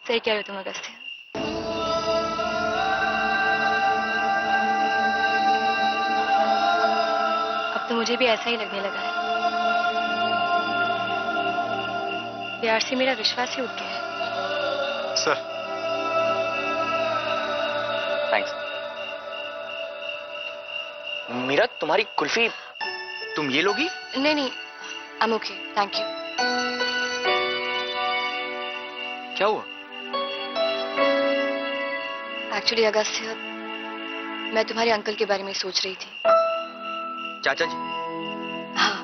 सही कह रहे हो तुम अगस्त्य। अब तो मुझे भी ऐसा ही लगने लगा है। प्यार से मेरा विश्वास ही उठ गया है। Sir thanks. मीरा, तुम्हारी कुल्फी तुम ये लोगी? नहीं नहीं, I am okay, thank you. क्या हुआ? एक्चुअली अगस्त्य, मैं तुम्हारे अंकल के बारे में सोच रही थी। चाचा जी? हाँ,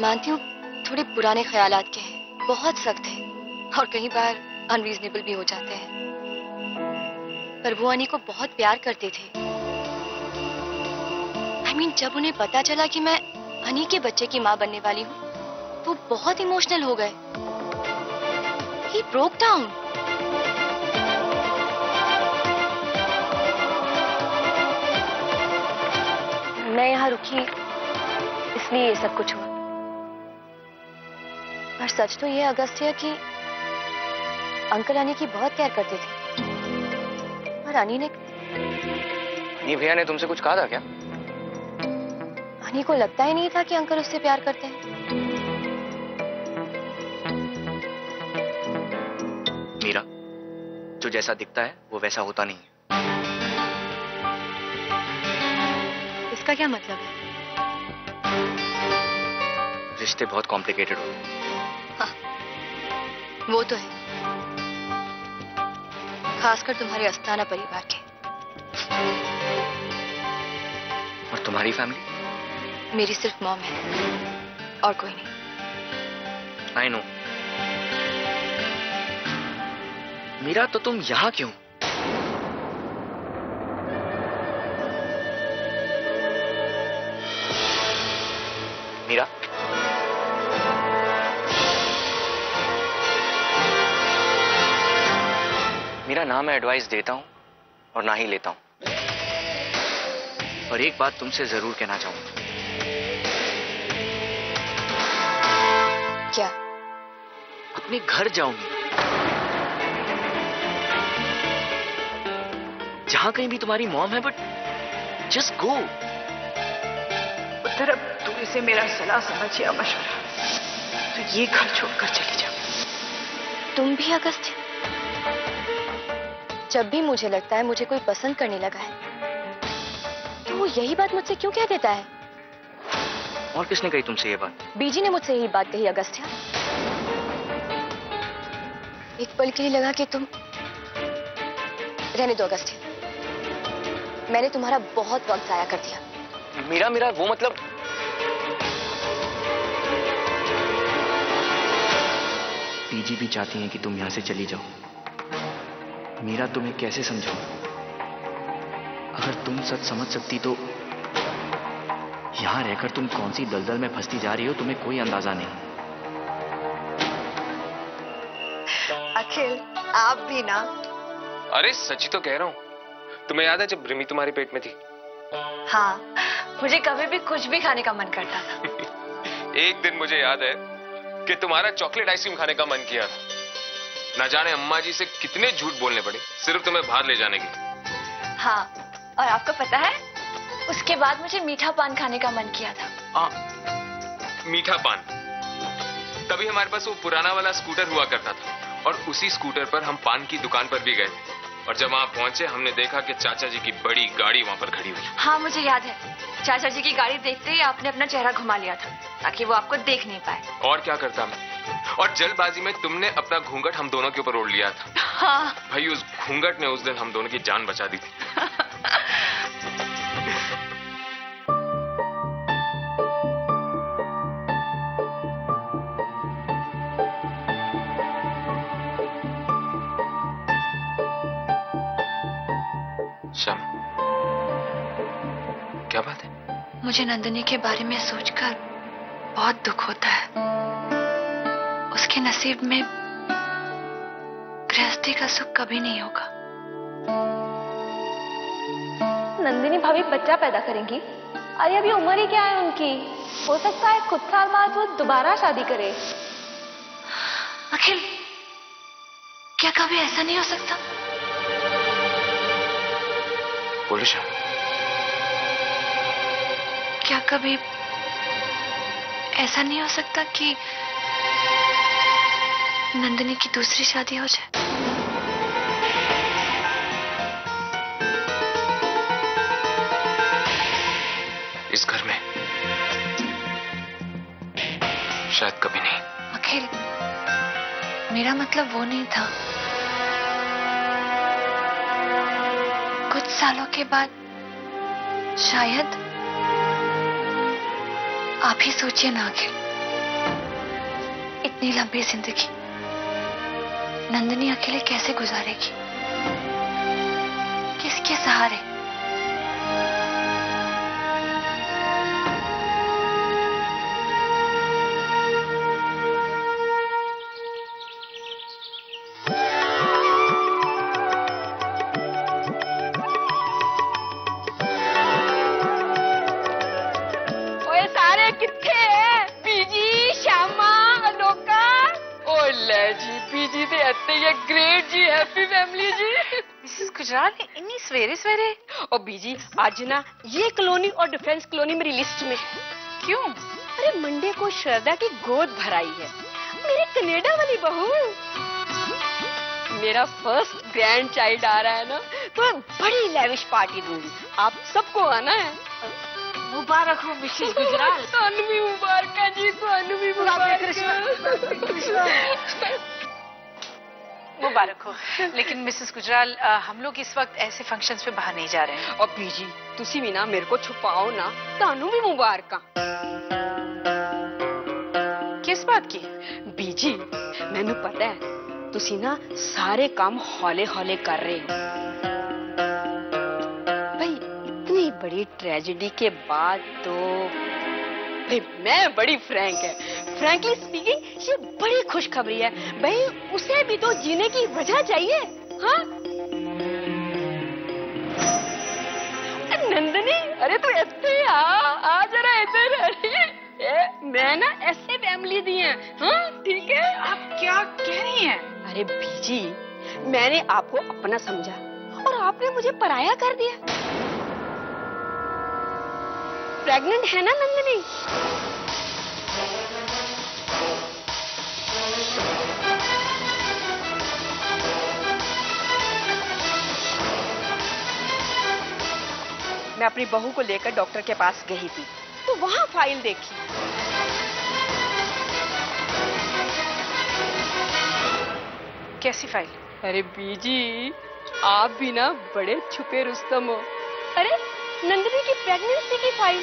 मानती हूँ थोड़े पुराने ख्यालात के हैं, बहुत सख्त हैं और कई बार अनरीजनेबल भी हो जाते हैं, पर वो अनी को बहुत प्यार करते थे। I mean, जब उन्हें पता चला कि मैं अनी के बच्चे की माँ बनने वाली हूँ तो बहुत इमोशनल हो गए। He broke down. मैं यहाँ रुकी इसलिए ये सब कुछ हुआ, पर सच तो ये अगस्त्य कि अंकल अनी की बहुत केयर करते थे। पर अनी भैया ने तुमसे कुछ कहा था क्या? अनी को लगता ही नहीं था कि अंकल उससे प्यार करते हैं। मीरा, जो जैसा दिखता है वो वैसा होता नहीं है। इसका क्या मतलब है? रिश्ते बहुत कॉम्प्लिकेटेड होते हैं। हाँ, वो तो है, खासकर तुम्हारे अस्ताना परिवार के। और तुम्हारी फैमिली? मेरी सिर्फ मॉम है और कोई नहीं। I know. मीरा, तो तुम यहां क्यों? मीरा, मीरा, ना मैं एडवाइस देता हूं और ना ही लेता हूं, और एक बात तुमसे जरूर कहना चाहूंगा। क्या? अपने घर जाऊंगी, जहां कहीं भी तुम्हारी मॉम है, बट जस्ट गो। उत्तर, अब तू इसे मेरा सलाह समझ या मशवरा, तो ये घर छोड़कर चली जा। तुम भी अगस्त्य? जब भी मुझे लगता है मुझे कोई पसंद करने लगा है तो वो यही बात मुझसे क्यों कह देता है? और किसने कही तुमसे ये बात? बीजी ने मुझसे यही बात कही अगस्त्य। एक पल के लिए लगा कि तुम रहने दो अगस्त्य, मैंने तुम्हारा बहुत वक्त जाया कर दिया। मीरा, मेरा वो मतलब, बीजी भी चाहती हैं कि तुम यहां से चली जाओ। मीरा, तुम्हें कैसे समझाऊं? अगर तुम सच समझ सकती तो यहां रहकर तुम कौन सी दलदल में फंसती जा रही हो तुम्हें कोई अंदाजा नहीं। अखिल, आप भी ना। अरे सच तो कह रहा हूँ। तुम्हें याद है जब रिमी तुम्हारे पेट में थी? हाँ, मुझे कभी भी कुछ भी खाने का मन करता था। एक दिन मुझे याद है कि तुम्हारा चॉकलेट आइसक्रीम खाने का मन किया था। ना जाने अम्मा जी से कितने झूठ बोलने पड़े सिर्फ तुम्हें बाहर ले जाने के। हाँ, और आपको पता है उसके बाद मुझे मीठा पान खाने का मन किया था। मीठा पान? तभी हमारे पास वो पुराना वाला स्कूटर हुआ करता था और उसी स्कूटर पर हम पान की दुकान पर भी गए, और जब वहां पहुंचे हमने देखा कि चाचा जी की बड़ी गाड़ी वहां पर खड़ी हुई। हाँ, मुझे याद है, चाचा जी की गाड़ी देखते ही आपने अपना चेहरा घुमा लिया था ताकि वो आपको देख नहीं पाए। और क्या करता मैं, और जल्दबाजी में तुमने अपना घूंघट हम दोनों के ऊपर ओढ़ लिया था। हाँ। भाई, उस घूंघट ने उस दिन हम दोनों की जान बचा दी थी। श्याम, क्या बात है? मुझे नंदिनी के बारे में सोचकर बहुत दुख होता है। उसके नसीब में गृहस्थी का सुख कभी नहीं होगा। नंदिनी भाभी बच्चा पैदा करेंगी? अरे अभी उम्र ही क्या है उनकी, हो सकता है कुछ साल बाद वो दोबारा शादी करे। अखिल, क्या कभी ऐसा नहीं हो सकता? बोलो शाम। क्या कभी ऐसा नहीं हो सकता कि नंदिनी की दूसरी शादी हो जाए? इस घर में शायद कभी नहीं। अखिल, मेरा मतलब वो नहीं था। कुछ सालों के बाद शायद आप ही सोचिए ना अखिल, इतनी लंबी जिंदगी नंदिनी अकेले कैसे गुजारेगी? किसके सहारे? ग्रेट जी, हैप्पी फैमिली जी। मिसेस गुजराल, इतनी सवेरे सवेरे? और बीजी आज ना ये कॉलोनी और डिफेंस कॉलोनी मेरी लिस्ट में है। क्यों? अरे मंडे को श्रद्धा की गोद भराई है, मेरी कनाडा वाली बहू। मेरा फर्स्ट ग्रैंड चाइल्ड आ रहा है ना, तो बड़ी लेविश पार्टी दूंगी, आप सबको आना है। मुबारक हो मिसेस गुजराल। थानू भी मुबारक जी, थानू भी मुबारक हो। लेकिन मिसेस गुजराल, हम लोग इस वक्त ऐसे फंक्शंस पे बाहर नहीं जा रहे हैं। और बीजी तुसी भी ना मेरे को छुपाओ ना, थानू भी मुबारक। किस बात की? बीजी मैनू पता है तुसी ना सारे काम हौले हौले कर रहे हो। भाई इतनी बड़ी ट्रेजेडी के बाद तो भाई मैं बड़ी फ्रैंक है, फ्रैंकली स्पीकिंग ये बड़ी खुशखबरी है। भाई उसे भी तो जीने की वजह चाहिए। हाँ नंदिनी, अरे तू ऐसे आ जरा इधर। मैं ना ऐसे फैमिली दी है। हाँ ठीक है। आप क्या कह रही हैं? अरे बीजी मैंने आपको अपना समझा और आपने मुझे पराया कर दिया। प्रेग्नेंट है ना नंदिनी? मैं अपनी बहू को लेकर डॉक्टर के पास गई थी, तो वहां फाइल देखी। कैसी फाइल? अरे बीजी आप भी ना बड़े छुपे रुस्तम हो। अरे नंदिनी की प्रेगनेंसी की फाइल।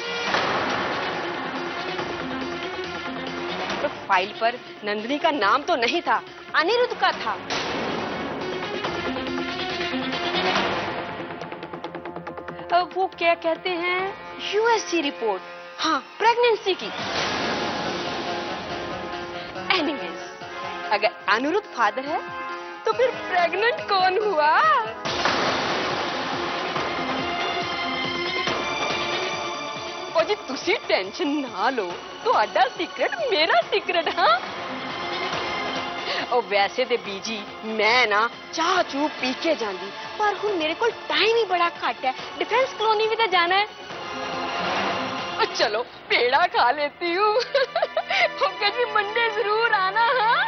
तो फाइल पर नंदिनी का नाम तो नहीं था, अनिरुद्ध का था। वो क्या कहते हैं, यूएसजी रिपोर्ट। हाँ प्रेगनेंसी की। एनीवेज अगर अनिरुद्ध फादर है तो फिर प्रेग्नेंट कौन हुआ? और जी तुसी टेंशन ना लो, तो अड्डा सीक्रेट मेरा सीक्रेट। हाँ और वैसे ते बीजी मैं ना चाह चू पी के जाती, पर हुण मेरे को टाइम ही बड़ा घट है। डिफेंस कॉलोनी भी तो जाना है। चलो पेड़ा खा लेती हूँ। जी मंडे जरूर आना। हाँ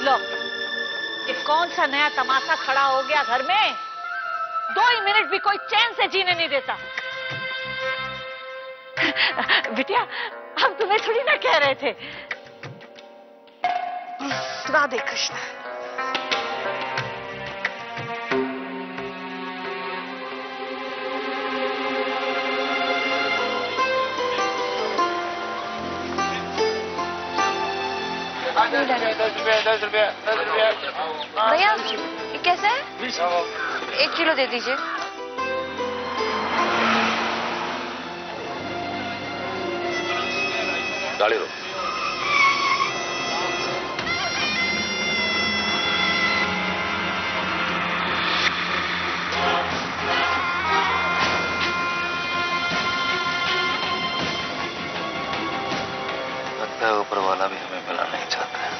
लो, ये कौन सा नया तमाशा खड़ा हो गया घर में? 2 ही मिनट भी कोई चैन से जीने नहीं देता। बिटिया हम तुम्हें थोड़ी ना कह रहे थे। राधे कृष्ण। भैया ये कैसे है? 1 किलो दे दीजिए। गाड़ी रोक। लगता है ऊपर वाला भी हमें मिला नहीं चाहता है।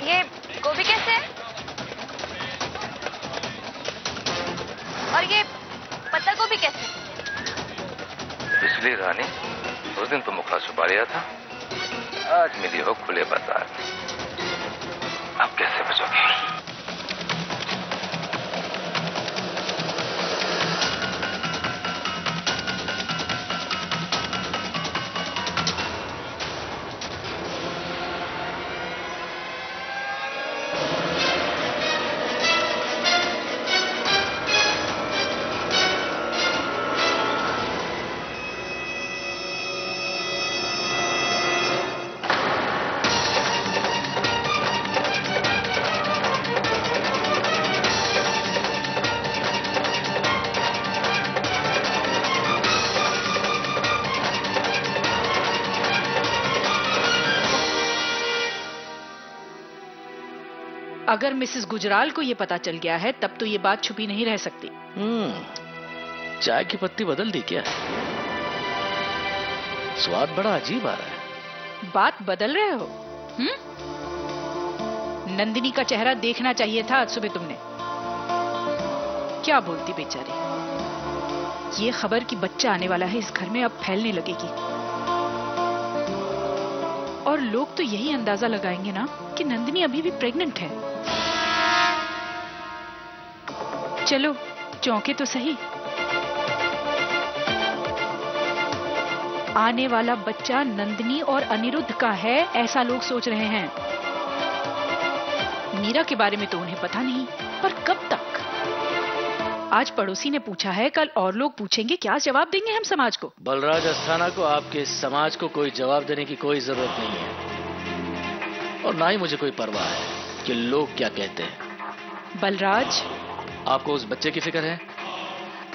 ये गोभी कैसे है? और ये पत्ता गोभी कैसे है? पिछली रानी उस दिन तो मुखड़ा छुपा लिया था, आज मिली हो खुले बाजार। अब कैसे बचोगे? अगर मिसेस गुजराल को ये पता चल गया है तब तो ये बात छुपी नहीं रह सकती। चाय की पत्ती बदल दी क्या? स्वाद बड़ा अजीब आ रहा है। बात बदल रहे हो? नंदिनी का चेहरा देखना चाहिए था आज सुबह तुमने। क्या बोलती बेचारी। ये खबर कि बच्चा आने वाला है इस घर में अब फैलने लगेगी और लोग तो यही अंदाजा लगाएंगे ना कि नंदिनी अभी भी प्रेग्नेंट है। चलो चौंके तो सही। आने वाला बच्चा नंदिनी और अनिरुद्ध का है ऐसा लोग सोच रहे हैं। मीरा के बारे में तो उन्हें पता नहीं, पर कब तक? आज पड़ोसी ने पूछा है, कल और लोग पूछेंगे, क्या जवाब देंगे हम समाज को? बलराज अस्थाना को आपके समाज को कोई जवाब देने की कोई जरूरत नहीं है और ना ही मुझे कोई परवाह है कि लोग क्या कहते हैं। बलराज, आपको उस बच्चे की फिक्र है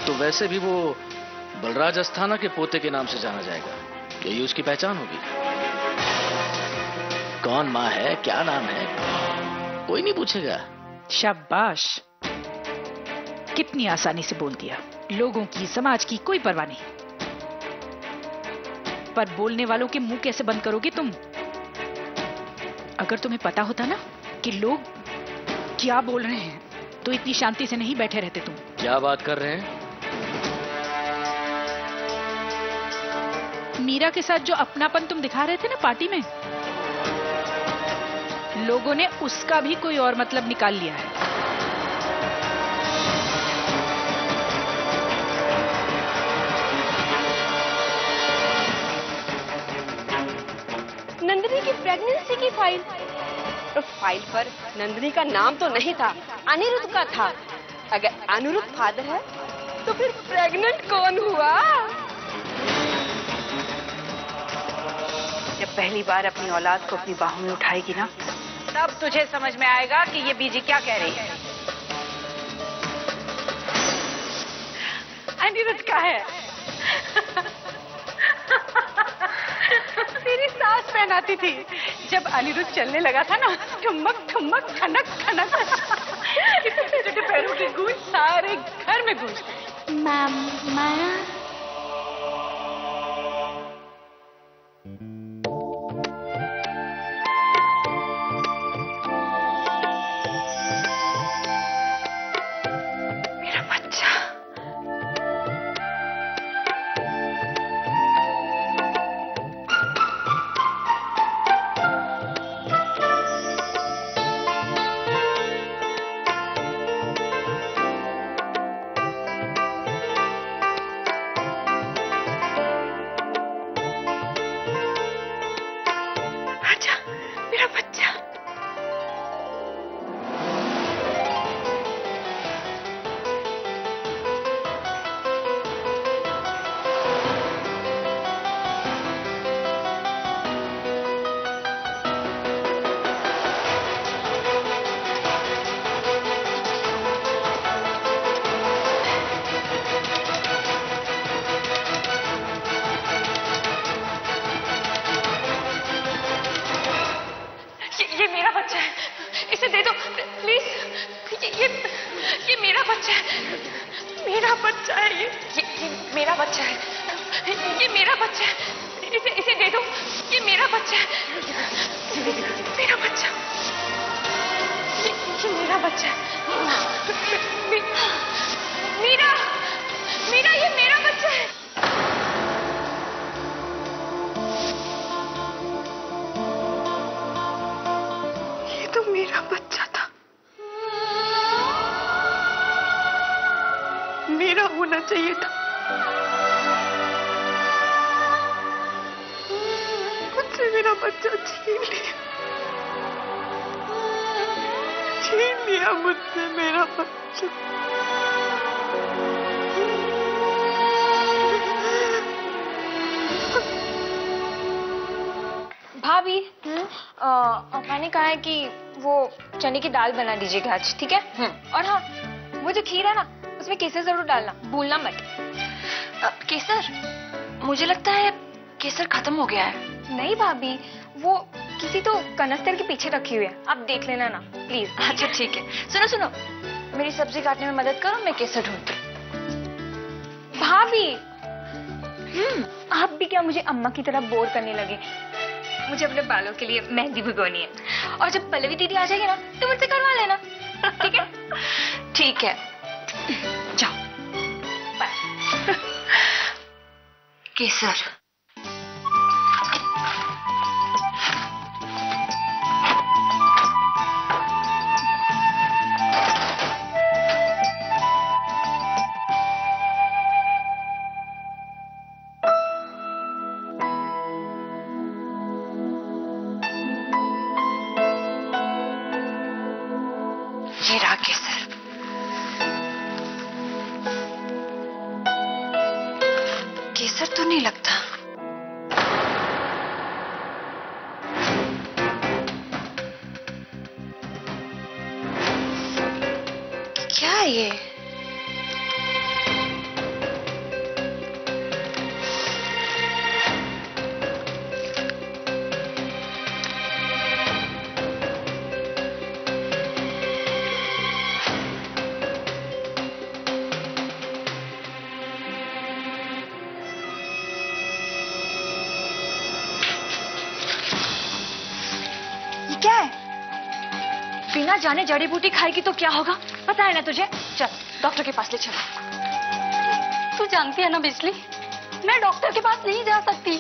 तो वैसे भी वो बलराज अस्थाना के पोते के नाम से जाना जाएगा, यही उसकी पहचान होगी। कौन माँ है, क्या नाम है, कोई नहीं पूछेगा। शाबाश, कितनी आसानी से बोल दिया। लोगों की, समाज की कोई परवाह नहीं, पर बोलने वालों के मुंह कैसे बंद करोगे तुम? अगर तुम्हें पता होता ना कि लोग क्या बोल रहे हैं तो इतनी शांति से नहीं बैठे रहते तुम। क्या बात कर रहे हैं? मीरा के साथ जो अपनापन तुम दिखा रहे थे ना पार्टी में, लोगों ने उसका भी कोई और मतलब निकाल लिया है। नंदिनी की प्रेगनेंसी की फाइल, तो फाइल पर नंदिनी का नाम तो नहीं था, अनिरुद्ध का था। अगर अनिरुद्ध फादर है तो फिर प्रेग्नेंट कौन हुआ? जब पहली बार अपनी औलाद को अपनी बाहों में उठाएगी ना, तब तुझे समझ में आएगा कि ये बीजी क्या कह रही है। अनिरुद्ध का है। तेरी सास पहनाती थी जब अनिरुद्ध चलने लगा था ना, ठुमक ठुमक खनक खनक। छोटे पैरों की गूंज सारे घर में गूंजती। मामा, मेरा बच्चा। मेरा बच्चा है ये मेरा बच्चा है, ये मेरा बच्चा है, इसे दे दो, ये मेरा बच्चा है, मेरा बच्चा, ये मेरा बच्चा है, मीरा, मीरा ये मेरा बच्चा है। ये तो मेरा बच्चा था, मेरा होना चाहिए था। मुझसे मेरा बच्चा छीन लिया मुझसे मेरा बच्चा। भाभी, मैंने कहा है कि वो चने की दाल बना दीजिएगा आज, ठीक है? और हाँ, वो जो खीर है ना, उसमें केसर जरूर डालना, भूलना मत। केसर? मुझे लगता है केसर खत्म हो गया है। नहीं भाभी, वो किसी तो कनस्तर के पीछे रखी हुई है, आप देख लेना ना प्लीज। अच्छा ठीक है। सुनो सुनो, मेरी सब्जी काटने में मदद करो, मैं केसर ढूंढती हूँ। भाभी, आप भी क्या मुझे अम्मा की तरह बोर करने लगे? मुझे अपने बालों के लिए मेहंदी भिगोनी है, और जब पल्लवी दीदी आ जाएगी ना तो मुझसे करवा लेना, ठीक है? ठीक है, जाओ बाय। केसर, ये रहा केसर। केसर तो नहीं लगता। क्या है ये? क्या है? बिना जाने जड़ी बूटी खाएगी तो क्या होगा, पता है ना तुझे? चल डॉक्टर के पास ले चलो। तू जानती है ना बिजली, मैं डॉक्टर के पास नहीं जा सकती।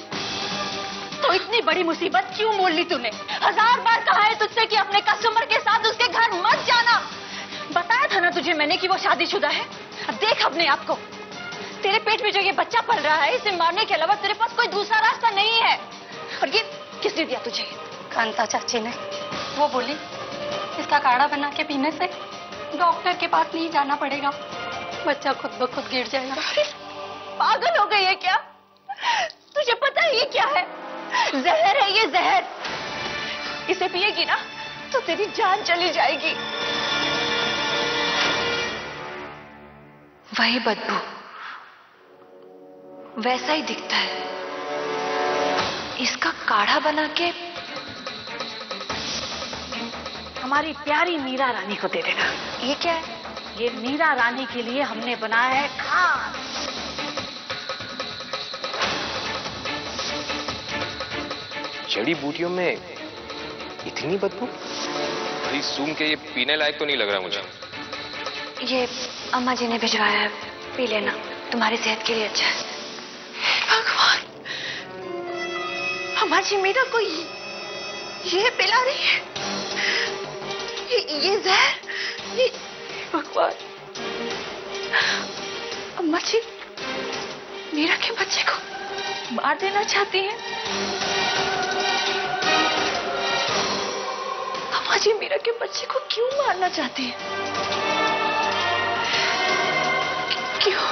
तो इतनी बड़ी मुसीबत क्यों मोल ली तूने? 1000 बार कहा है तुझसे कि अपने कस्टमर के साथ उसके घर मत जाना। बताया था ना तुझे मैंने कि वो शादीशुदा है। अब देख अपने आप को, तेरे पेट में जो ये बच्चा पल रहा है, इसे मारने के अलावा तेरे पास कोई दूसरा रास्ता नहीं है। और ये किसने दिया तुझे? कांता चाची ने। वो बोली इसका काढ़ा बना के पीने से डॉक्टर के पास नहीं जाना पड़ेगा, बच्चा खुद ब खुद गिर जाएगा। पागल हो गई है क्या? तुझे पता है ये क्या है? जहर है ये, जहर। इसे पिएगी ना तो तेरी जान चली जाएगी। वही बदबू, वैसा ही दिखता है। इसका काढ़ा बना के हमारी प्यारी मीरा रानी को दे देना। ये क्या है? ये मीरा रानी के लिए हमने बनाया है खास। जड़ी बूटियों में इतनी बदबू? भाई सूंघ के ये पीने लायक तो नहीं लग रहा मुझे। ये अम्मा जी ने भिजवाया है, पी लेना, तुम्हारी सेहत के लिए अच्छा है। भगवान, अम्मा जी मीरा को ये पिला रही है, ये जहर। भगवान, अम्मा जी मीरा के बच्चे को मार देना चाहती हैं। अम्मा जी मीरा के बच्चे को क्यों मारना चाहती हैं? क्यों?